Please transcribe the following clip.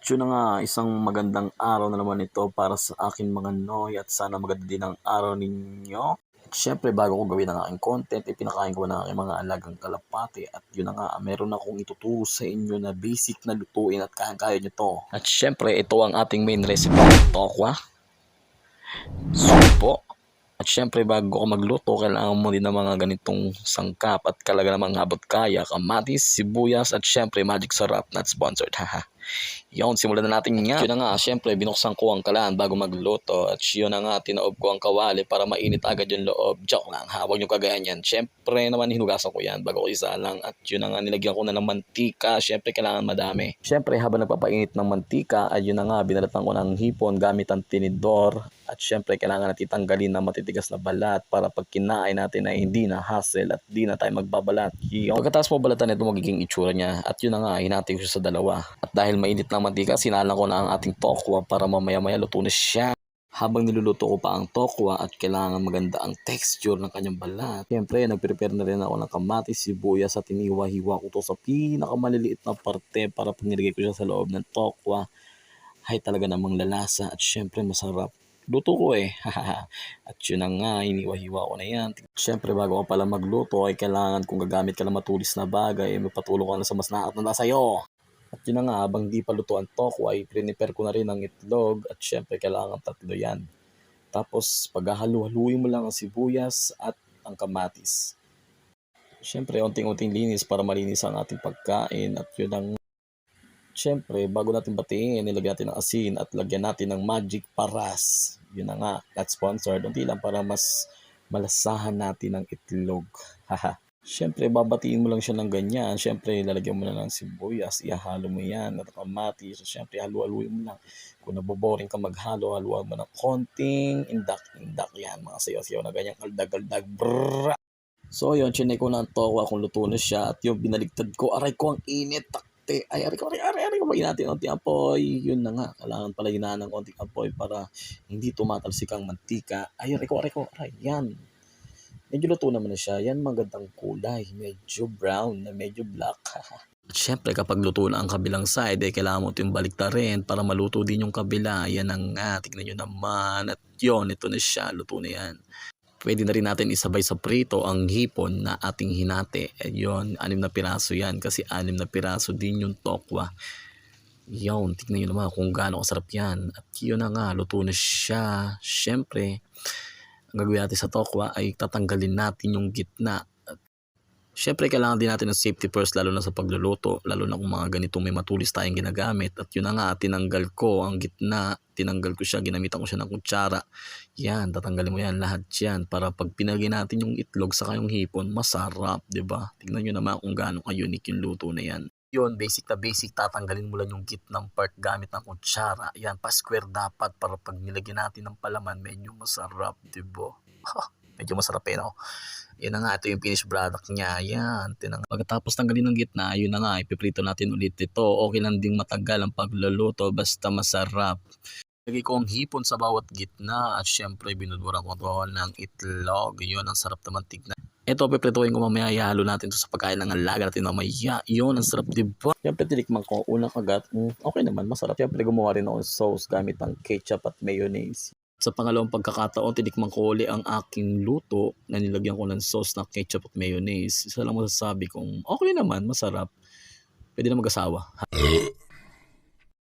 Yun na nga, isang magandang araw na naman ito para sa akin mga Noy at sana maganda din ang araw ninyo. At syempre bago ko gawin ang aking content, ipinakain ko na aking mga alagang kalapate at yun na nga, meron akong ituturo sa inyo na basic na lutuin at kaya-kaya nyo to. At syempre ito ang ating main recipe, tokwa, supo. At syempre bago ko magluto, kailangan mo din ng mga ganitong sangkap at kalaga namang abot kaya, kamatis, sibuyas at syempre magic sarap, not sponsored, haha. Yun, simulan na natin yan. Yun na nga, syempre binuksan ko ang kalan bago magluto at yun na nga, tinaob ko ang kawali para mainit agad yung loob. Joke lang ha, huwag nyo kagayan yan. Syempre naman hinugasan ko yan bago ko isalang at yun na nga, nilagyan ko na ng mantika. Syempre kailangan madami. Syempre habang nagpapainit ng mantika ay yun na nga, binalatan ko ng hipon gamit ang tinidor. At syempre kailangan natin tanggalin na matitigas na balat para pag kinain natin ay hindi na hassle at di na tayo magbabalat. Pagkatapos mo balatan ito magiging itsura niya at yun na nga, hinati ko siya sa dalawa. At dahil mainit ng mantika, sinalang ko na ang ating tokwa para mamaya-maya luto na siya. Habang niluluto ko pa ang tokwa at kailangan maganda ang texture ng kanyang balat, siyempre nagprepare na rin ako ng kamatis, sibuyas at iniwa-hiwa ko to sa pinakamaliliit na parte para pag nilagay ko siya sa loob ng tokwa ay talaga namang lalasa at siyempre masarap. Luto ko eh. At yun na nga, iniwa-hiwa ko na yan. Siyempre bago ka pala magluto ay kailangan kung gagamit ka ng matulis na bagay, magpatulong ka na sa mas nakakatanda sa'yo. At yun na nga, habang di pa luto ang tokwa ay prepare ko na rin ang itlog at syempre kailangan 3 yan. Tapos paghahalu-haluin mo lang ang sibuyas at ang kamatis. Syempre unting-unting linis para malinis ang ating pagkain at yun ang siyempre, bago natin batiin, nilagyan natin ng asin at lagyan natin ng magic paras. Yun na nga, not sponsored. Unti lang para mas malasahan natin ng itlog. Haha. Siyempre, babatiin mo lang siya ng ganyan. Siyempre, lalagyan mo na ng sibuyas. Ihalo mo yan at kamatis. So, siyempre, halu-haluin mo lang. Kung naboboring ka maghalo, haluan mo ng konting indak-indak yan. Mga sayo-sayo na ganyan, kaldag-kaldag. Brrrr! So, yun, chinay ko na ang tokwa kung luto na siya. At yung binaligtad ko, aray ko ang init. Ay, aray ko, pagin natin konting apoy. Yun na nga, kailangan pala hinaan ng konting apoy para hindi tumatalsik ang mantika. Ay, aray ko, yan. Medyo luto naman na siya. Yan, magandang kulay. Medyo brown na medyo black. At syempre, kapag luto na ang kabilang side, kailangan mo ito yung baliktarin para maluto din yung kabila. Yan ang nga, tignan nyo naman. At yun, ito na siya, luto na yan. Pwede na rin natin isabay sa prito ang hipon na ating hinati. At yun, 6 na piraso yan kasi 6 na piraso din yung tokwa. Yun, tignan nyo naman kung gaano kasarap yan. At yun na nga, luto na siya. Siyempre, ang gagawin natin sa tokwa ay tatanggalin natin yung gitna. Siyempre, kailangan din natin ng safety first lalo na sa pagluluto. Lalo na kung mga ganitong may matulis tayong ginagamit. At yun na nga, tinanggal ko ang gitna. Tinanggal ko siya, ginamitan ko siya ng kutsara. Yan, tatanggalin mo yan, lahat yan. Para pag pinagin natin yung itlog sa kayong hipon, masarap, ba diba? Tignan nyo naman kung gaano ka-unique yung luto na yan. Yun, basic na basic, tatanggalin mo lang yung gitnang part gamit ng kutsara. Yan, pa-square dapat para pag nilagyan natin ng palaman, medyo masarap, diba? Medyo masarap eh, no? Yan na nga, ito yung finished product niya. Yan, pagkatapos tanggalin ng gitna, yun na nga, ipiprito natin ulit ito. Okay lang ding matagal ang pagluluto, basta masarap. Lagay ko ang hipon sa bawat gitna at syempre binudburan ko ito ng itlog. Yun, ang sarap naman tignan. Ito, piprituin ko mamaya, ihalo natin ito sa pagkain ng alaga natin mamaya. Yun, ang sarap, diba? Syempre, tinikman ko, unang kagat, okay naman, masarap. Syempre, gumawa rin ako ng sauce gamit ang ketchup at mayonnaise. Sa pangalawang pagkakataon, tinikman ko uli ang aking luto na nilagyan ko ng sauce na ketchup at mayonnaise. Isa lang masasabi kong okay naman, masarap. Pwede na mag-asawa.